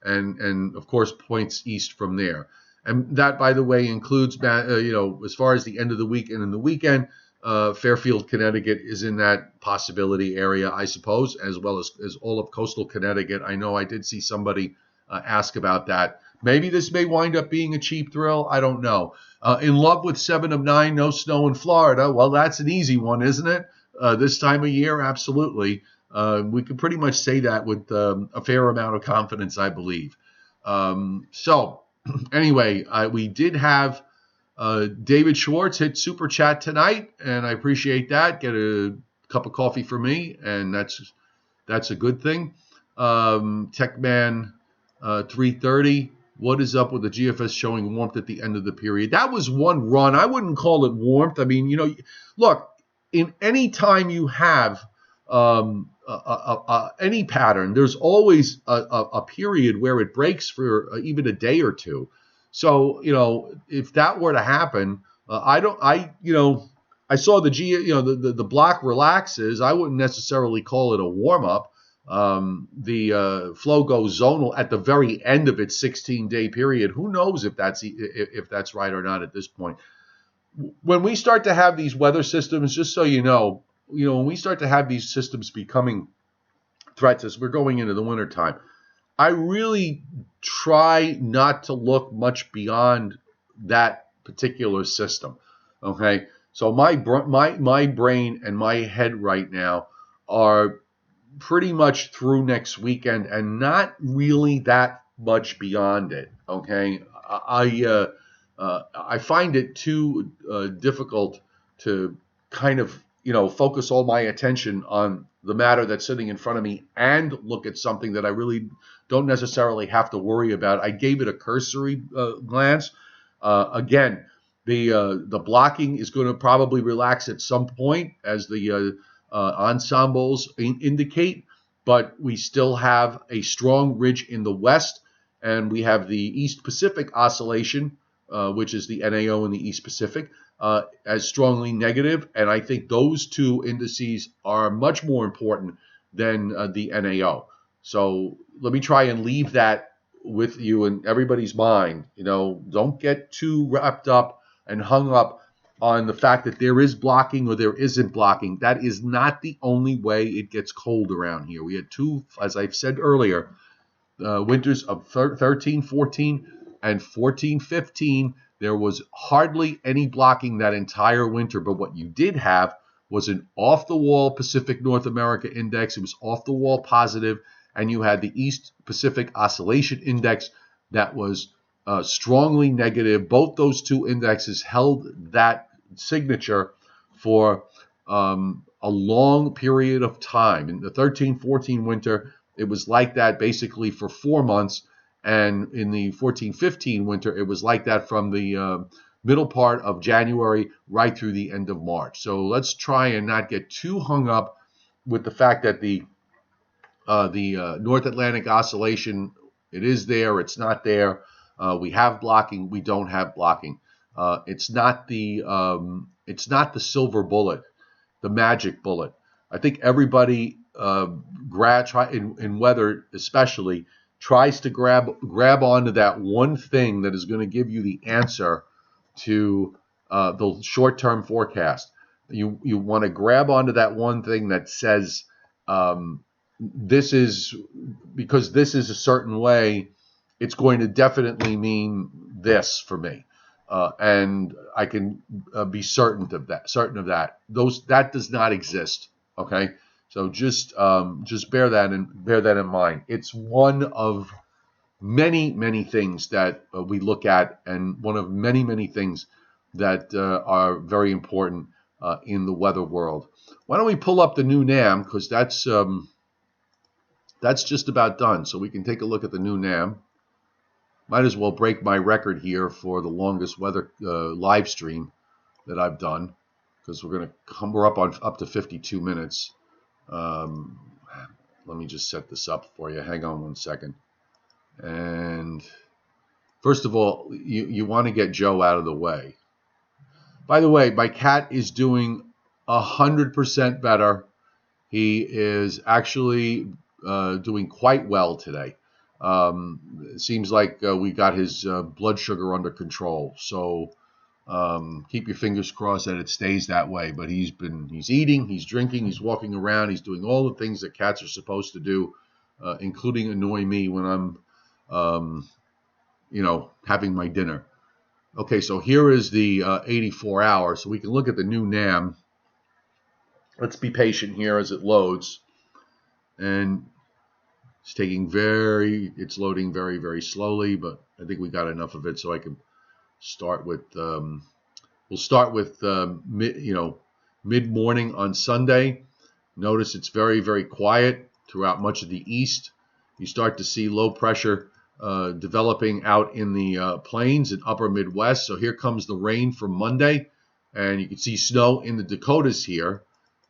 and of course points east from there. And that, by the way, includes as far as the end of the week and in the weekend, Fairfield, Connecticut is in that possibility area, I suppose, as well as all of coastal Connecticut. I know I did see somebody ask about that. Maybe this may wind up being a cheap thrill. I don't know. In love with 7 of 9, no snow in Florida. Well, that's an easy one, isn't it? This time of year, absolutely. We can pretty much say that with a fair amount of confidence, I believe. So anyway, we did have David Schwartz hit Super Chat tonight, and I appreciate that. Get a cup of coffee for me, and that's a good thing. Techman 330. What is up with the GFS showing warmth at the end of the period? That was one run. I wouldn't call it warmth. I mean, look, in any time you have any pattern, there's always a period where it breaks for even a day or two. So, if that were to happen, I saw the block relaxes. I wouldn't necessarily call it a warm up. The flow goes zonal at the very end of its 16-day period. Who knows if that's right or not at this point. When we start to have these weather systems, just so you know, when we start to have these systems becoming threats as we're going into the wintertime, I really try not to look much beyond that particular system. Okay, so my brain and my head right now are pretty much through next weekend and not really that much beyond it. Okay, I find it too difficult to kind of focus all my attention on the matter that's sitting in front of me and look at something that I really don't necessarily have to worry about. I gave it a cursory glance. Again, The blocking is going to probably relax at some point, as the ensembles indicate, but we still have a strong ridge in the west, and we have the East Pacific Oscillation, which is the NAO in the East Pacific, as strongly negative, and I think those two indices are much more important than the NAO. So let me try and leave that with you in everybody's mind. Don't get too wrapped up and hung up on the fact that there is blocking or there isn't blocking. That is not the only way it gets cold around here. We had two, as I've said earlier, winters of 13, 14, and 14, 15. There was hardly any blocking that entire winter, but what you did have was an off-the-wall Pacific North America index. It was off-the-wall positive, and you had the East Pacific Oscillation Index that was strongly negative. Both those two indexes held that signature for a long period of time. In the 13-14 winter, it was like that basically for 4 months. And in the 14-15 winter, it was like that from the middle part of January right through the end of March. So let's try and not get too hung up with the fact that the North Atlantic Oscillation, it is there, it's not there. We have blocking, we don't have blocking. It's not the silver bullet, the magic bullet. I think everybody in weather especially tries to grab onto that one thing that is going to give you the answer to the short-term forecast. You want to grab onto that one thing that says this is because this is a certain way, it's going to definitely mean this for me, and I can be certain of that. That does not exist. Okay, so just bear that in mind. It's one of many things that we look at, and one of many things that are very important in the weather world. Why don't we pull up the new NAM, because that's just about done, so we can take a look at the new NAM. Might as well break my record here for the longest weather live stream that I've done, because we're up to 52 minutes. Let me just set this up for you. Hang on one second. And first of all, you want to get Joe out of the way. By the way, my cat is doing 100% better. He is actually doing quite well today. It seems like we got his blood sugar under control. So keep your fingers crossed that it stays that way. But he's eating, he's drinking, he's walking around, he's doing all the things that cats are supposed to do, including annoy me when I'm, having my dinner. Okay, so here is the 84 hour. So we can look at the new NAM. Let's be patient here as it loads. And it's loading very, very slowly, but I think we got enough of it so I can start with, we'll start with, mid-morning on Sunday. Notice it's very, very quiet throughout much of the east. You start to see low pressure developing out in the plains and upper Midwest. So here comes the rain for Monday, and you can see snow in the Dakotas here.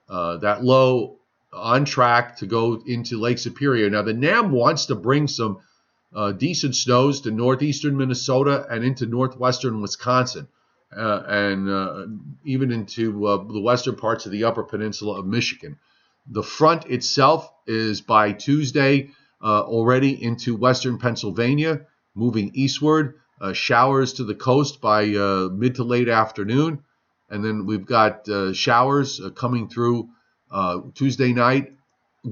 That low on track to go into Lake Superior. Now, the NAM wants to bring some decent snows to northeastern Minnesota and into northwestern Wisconsin, and even into the western parts of the upper peninsula of Michigan. The front itself is by Tuesday already into western Pennsylvania, moving eastward. Showers to the coast by mid to late afternoon. And then we've got showers coming through Tuesday night,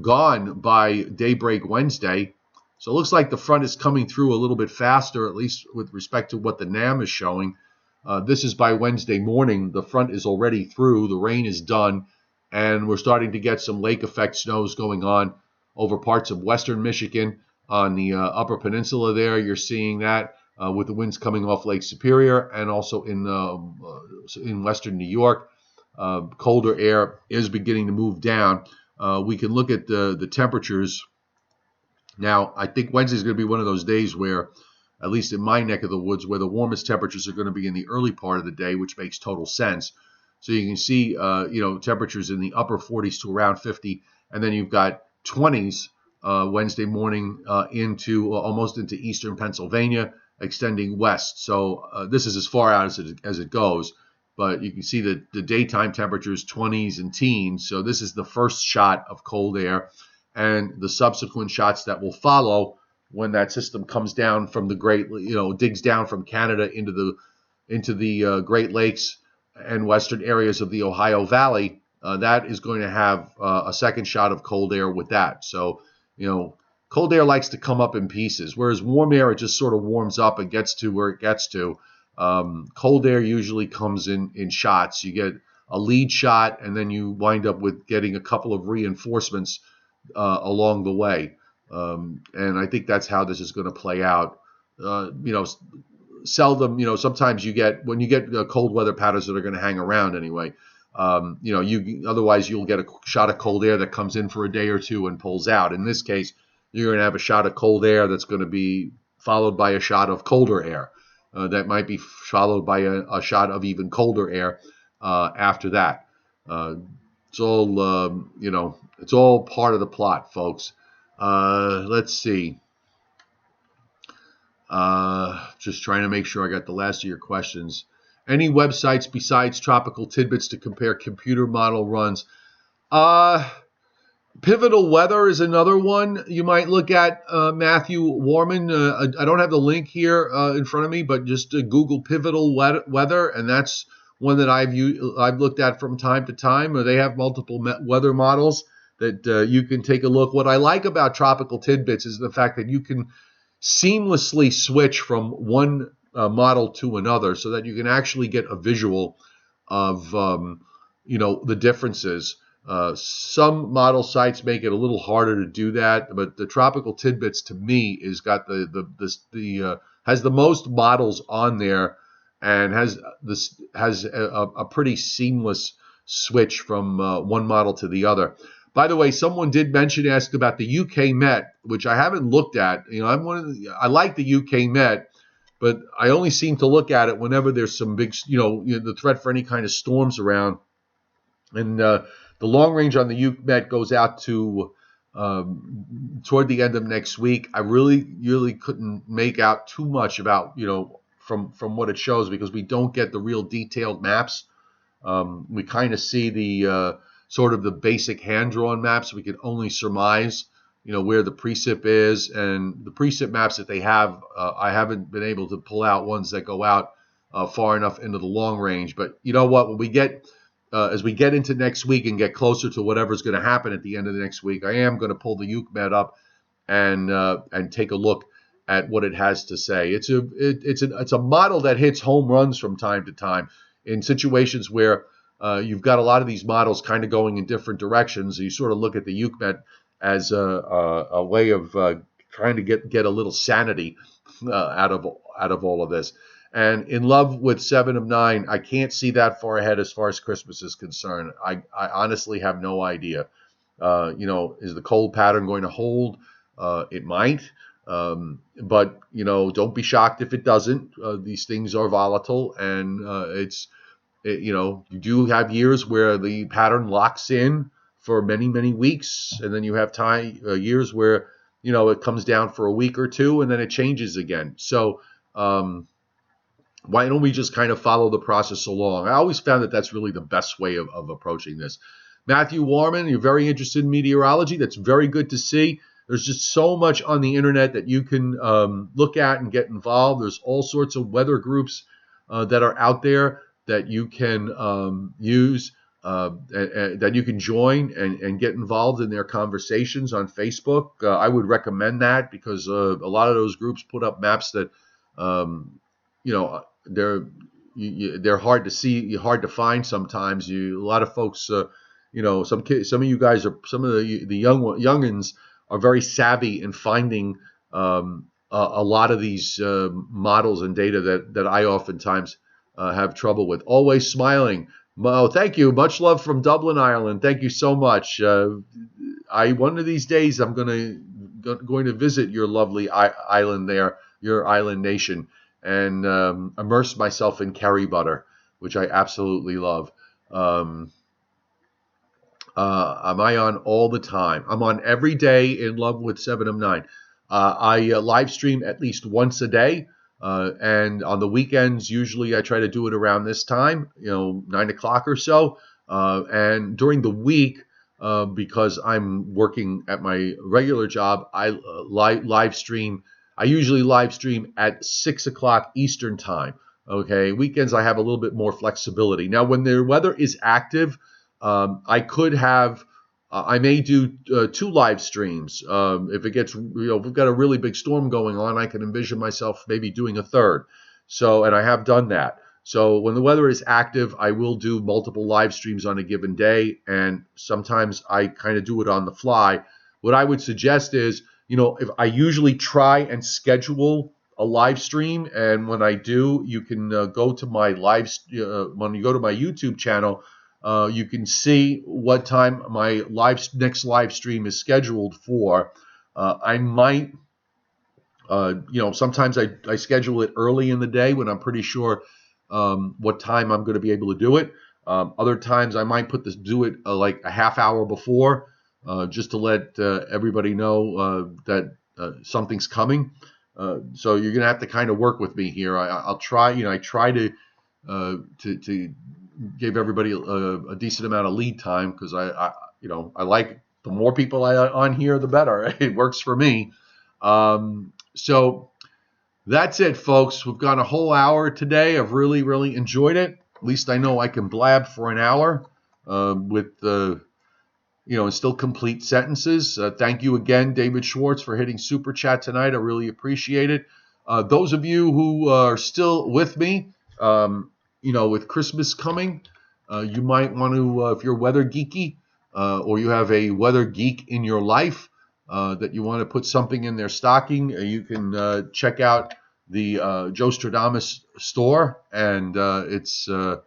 gone by daybreak Wednesday. So it looks like the front is coming through a little bit faster, at least with respect to what the NAM is showing. This is by Wednesday morning. The front is already through. The rain is done. And we're starting to get some lake effect snows going on over parts of western Michigan on the upper peninsula there. You're seeing that with the winds coming off Lake Superior, and also in western New York. Colder air is beginning to move down. We can look at the temperatures. Now, I think Wednesday is going to be one of those days where at least in my neck of the woods, where the warmest temperatures are going to be in the early part of the day, which makes total sense. So you can see, temperatures in the upper 40s to around 50, and then you've got 20s Wednesday morning into almost into eastern Pennsylvania, extending west. So this is as far out as it goes. But you can see that the daytime temperatures 20s and teens. So this is the first shot of cold air, and the subsequent shots that will follow when that system comes down from the digs down from Canada into the Great Lakes and western areas of the Ohio Valley. That is going to have a second shot of cold air with that. So, cold air likes to come up in pieces, whereas warm air, it just sort of warms up and gets to where it gets to. Cold air usually comes in shots. You get a lead shot, and then you wind up with getting a couple of reinforcements along the way. And I think that's how this is going to play out. Seldom, sometimes when you get cold weather patterns that are going to hang around anyway. Otherwise you'll get a shot of cold air that comes in for a day or two and pulls out. In this case, you're going to have a shot of cold air that's going to be followed by a shot of colder air. That might be followed by a shot of even colder air after that. It's all part of the plot, folks. Let's see. Just trying to make sure I got the last of your questions. Any websites besides Tropical Tidbits to compare computer model runs? Pivotal Weather is another one you might look at, Matthew Warman. I don't have the link here in front of me, but just Google Pivotal Weather, and that's one that I've looked at from time to time. They have multiple weather models that you can take a look. What I like about Tropical Tidbits is the fact that you can seamlessly switch from one model to another, so that you can actually get a visual of the differences. Some model sites make it a little harder to do that, but the Tropical Tidbits to me has the most models on there, and has a pretty seamless switch from one model to the other. By the way, someone did ask about the UK Met, which I haven't looked at. I like the UK Met, but I only seem to look at it whenever there's some big, the threat for any kind of storms around. And the long range on the UK Met goes out to toward the end of next week. I really couldn't make out too much about, from what it shows, because we don't get the real detailed maps. We kind of see the sort of the basic hand-drawn maps. We can only surmise, where the precip is, and the precip maps that they have, I haven't been able to pull out ones that go out far enough into the long range. But you know what? When we get as we get into next week and get closer to whatever's going to happen at the end of the next week, I am going to pull the UCMED up and take a look at what it has to say. It's a model that hits home runs from time to time in situations where you've got a lot of these models kind of going in different directions. You sort of look at the UCMED as a way of trying to get a little sanity out of all of this. And in love with 7 of 9, I can't see that far ahead as far as Christmas is concerned. I honestly have no idea. Is the cold pattern going to hold? It might. But, don't be shocked if it doesn't. These things are volatile, and you do have years where the pattern locks in for many, many weeks, and then you have years where, it comes down for a week or two, and then it changes again. So, why don't we just kind of follow the process along? I always found that that's really the best way of approaching this. Matthew Warman, you're very interested in meteorology. That's very good to see. There's just so much on the internet that you can look at and get involved. There's all sorts of weather groups that are out there that you can use, that you can join and get involved in their conversations on Facebook. I would recommend that, because a lot of those groups put up maps that, they're hard to see, hard to find sometimes. A lot of folks, some of you guys are, some of the youngins are very savvy in finding a lot of these models and data that I oftentimes have trouble with. Always smiling. Oh, thank you. Much love from Dublin, Ireland. Thank you so much. One of these days I'm going to visit your lovely island there. your island nation and immerse myself in curry butter, which I absolutely love. Um, am I on all the time? I'm on every day in love with 7 of 9. I live stream at least once a day. And on the weekends, usually I try to do it around this time, 9 o'clock or so. And during the week, because I'm working at my regular job, I live stream. I usually live stream at 6 o'clock Eastern time. Okay. Weekends, I have a little bit more flexibility. Now, when the weather is active, I could have, I may do 2 live streams. If it gets, if we've got a really big storm going on, I can envision myself maybe doing a third. So, and I have done that. So when the weather is active, I will do multiple live streams on a given day. And sometimes I kind of do it on the fly. What I would suggest is, if I usually try and schedule a live stream, and when I do, you can go to my when you go to my YouTube channel, you can see what time my next live stream is scheduled for. I might, sometimes I schedule it early in the day when I'm pretty sure what time I'm going to be able to do it. Other times I might do it like a half hour before, just to let everybody know that something's coming. So you're going to have to kind of work with me here. I'll try. I try to give everybody a decent amount of lead time, because I like, the more people on here, the better. It works for me. So that's it, folks. We've gone a whole hour today. I've really, really enjoyed it. At least I know I can blab for an hour with and still complete sentences. Thank you again, David Schwartz, for hitting Super Chat tonight. I really appreciate it. Those of you who are still with me, with Christmas coming, you might want to, if you're weather geeky, or you have a weather geek in your life that you want to put something in their stocking, you can check out the Joe Stradamus store, and it's a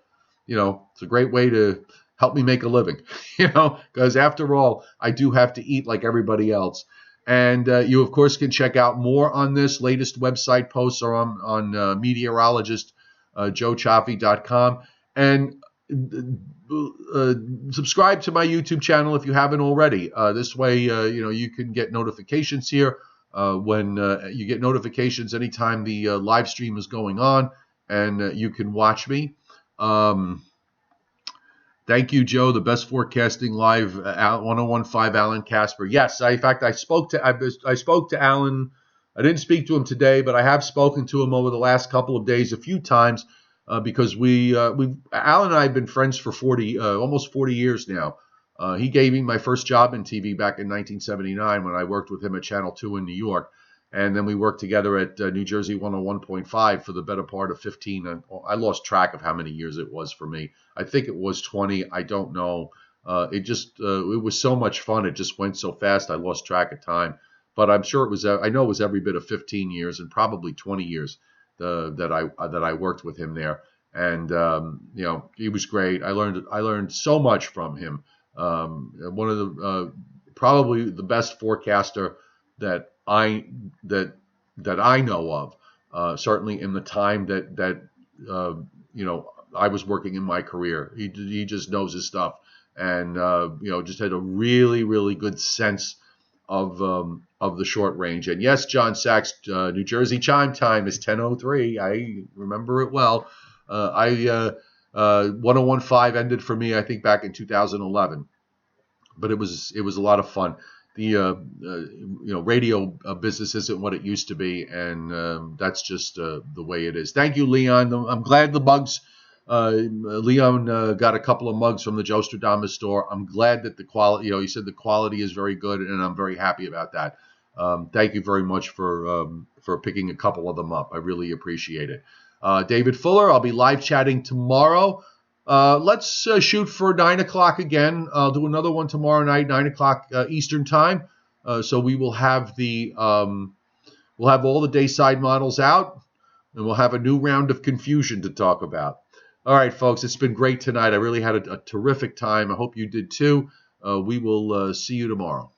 great way to help me make a living, because after all, I do have to eat like everybody else. And you, of course, can check out more on this. Latest website posts are on meteorologist joecioffi.com. And subscribe to my YouTube channel if you haven't already. This way, you can get notifications here when you get notifications anytime the live stream is going on, and you can watch me. Thank you, Joe. The best forecasting live, 1015 Alan Casper. Yes, in fact, I spoke to Alan. I didn't speak to him today, but I have spoken to him over the last couple of days a few times, because Alan and I have been friends for almost 40 years now. He gave me my first job in TV back in 1979 when I worked with him at Channel 2 in New York. And then we worked together at New Jersey 101.5 for the better part of 15. I lost track of how many years it was for me. I think it was 20. I don't know. It was so much fun. It just went so fast. I lost track of time. But I'm sure I know it was every bit of 15 years and probably 20 years that I worked with him there. And he was great. I learned so much from him. One of the probably the best forecaster that I know of, certainly in the time that I was working in my career. He just knows his stuff, and just had a really, really good sense of the short range. And yes, John Sachs, New Jersey chime time is 10:03. I remember it well. 1015 ended for me, I think, back in 2011, but it was a lot of fun. The radio business isn't what it used to be, and that's just the way it is. Thank you, Leon. I'm glad the mugs. Leon got a couple of mugs from the Joe Stradamus store. I'm glad that the quality. He said the quality is very good, and I'm very happy about that. Thank you very much for picking a couple of them up. I really appreciate it. David Fuller, I'll be live chatting tomorrow. Let's shoot for 9 o'clock again. I'll do another one tomorrow night, 9 o'clock Eastern time. So we will have we'll have all the dayside models out, and we'll have a new round of confusion to talk about. All right, folks, it's been great tonight. I really had a terrific time. I hope you did too. We will see you tomorrow.